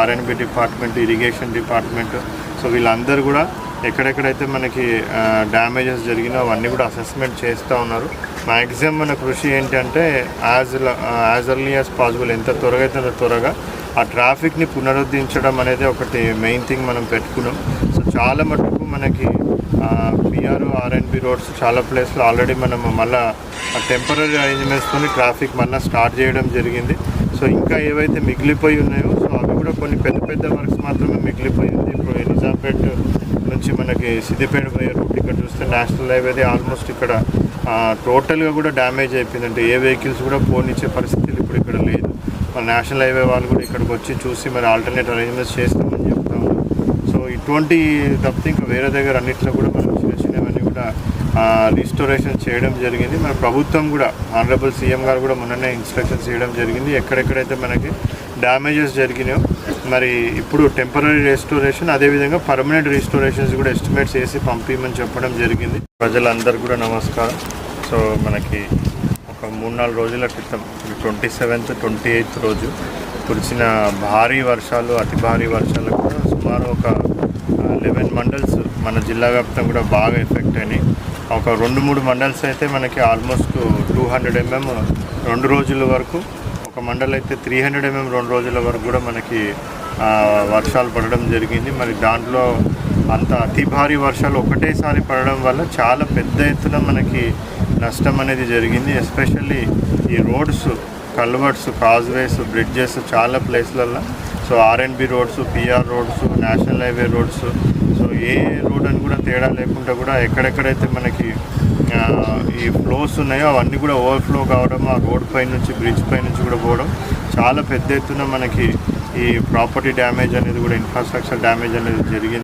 ఆర్ఎండ్బి department, irrigation department, so వీళ్ళందరూ కూడా ఎక్కడెక్కడైతే మనకి డ్యామేజెస్ జరిగినా అవన్నీ కూడా అసెస్మెంట్ చేస్తూ ఉన్నారు. మ్యాక్సిమం మన కృషి ఏంటంటే యాజ్ ఎర్లీ యాజ్ పాసిబుల్, ఎంత త్వరగా అయితే అంత త్వరగా ఆ ట్రాఫిక్ని పునరుద్ధరించడం అనేది ఒకటి మెయిన్ థింగ్ మనం పెట్టుకున్నాం. సో చాలా మటుకు మనకి పిఆర్ ఆర్ఎండ్బి రోడ్స్ చాలా ప్లేస్లో ఆల్రెడీ మనం మళ్ళీ టెంపరీ అరేంజ్మెంట్స్తో ట్రాఫిక్ మళ్ళీ స్టార్ట్ చేయడం జరిగింది. సో ఇంకా ఏవైతే మిగిలిపోయి ఉన్నాయో సో అవి కూడా కొన్ని పెద్ద పెద్ద వర్క్స్ మాత్రమే మిగిలిపోయింది. ఇప్పుడు నిజాంపేట నుంచి మనకి సిద్దిపేట పోయే రూట్ ఇక్కడ చూస్తే నేషనల్ హైవేది ఆల్మోస్ట్ ఇక్కడ టోటల్గా కూడా డ్యామేజ్ అయిపోయింది. అంటే ఏ వెహికల్స్ కూడా పోనిచ్చే పరిస్థితులు ఇప్పుడు ఇక్కడ లేదు. మన నేషనల్ హైవే వాళ్ళు కూడా ఇక్కడికి వచ్చి చూసి మరి ఆల్టర్నేట్ అరేంజ్మెంట్స్ చేస్తామని చెప్తా ఉన్నారు. సో ఇటువంటి తప్పితే ఇంకా వేరే దగ్గర అన్నింటిలో కూడా మనం చిన్న చిన్నవన్నీ కూడా రిస్టోరేషన్ చేయడం జరిగింది. మన ప్రభుత్వం కూడా ఆనరబుల్ సీఎం గారు కూడా మొన్ననే ఇన్స్ట్రక్షన్స్ చేయడం జరిగింది. ఎక్కడెక్కడైతే మనకి డ్యామేజెస్ జరిగినాయో మరి ఇప్పుడు టెంపరీ రెస్టోరేషన్, అదేవిధంగా పర్మనెంట్ రిస్టోరేషన్స్ కూడా ఎస్టిమేట్స్ వేసి పంపించమని చెప్పడం జరిగింది. ప్రజలందరూ కూడా నమస్కారం. సో మనకి ఒక 3-4 రోజుల క్రితం 27th, 28th రోజు కురిసిన భారీ వర్షాలు, అతి భారీ వర్షాలు కూడా సుమారు ఒక 11 మండల్స్ మన జిల్లా వ్యాప్తంగా కూడా బాగా ఎఫెక్ట్ అయినాయి. ఒక 2-3 మండల్స్ అయితే మనకి ఆల్మోస్ట్ 200 mm 2 రోజుల వరకు, ఒక మండల్ అయితే 300 mm 2 రోజుల వరకు కూడా మనకి వర్షాలు పడడం జరిగింది. మరి దాంట్లో అంత అతి భారీ వర్షాలు ఒకటేసారి పడడం వల్ల చాలా పెద్ద ఎత్తున మనకి నష్టం అనేది జరిగింది. ఎస్పెషల్లీ ఈ రోడ్స్, కల్వర్ట్స్, కాజ్వేస్, బ్రిడ్జెస్ చాలా ప్లేస్లలో, so R and B roads, PR roads, national highway roads, so ఏ రోడ్ అని కూడా తేడా లేకుండా కూడా ఎక్కడెక్కడైతే మనకి ఈ ఫ్లోస్ ఉన్నాయో అవన్నీ కూడా ఓవర్ఫ్లో కావడం, ఆ రోడ్ పై నుంచి, బ్రిడ్జ్ పై నుంచి కూడా పోవడం, చాలా పెద్ద ఎత్తున మనకి ఈ ప్రాపర్టీ డ్యామేజ్ అనేది కూడా, ఇన్ఫ్రాస్ట్రక్చర్ డ్యామేజ్ అనేది జరిగింది.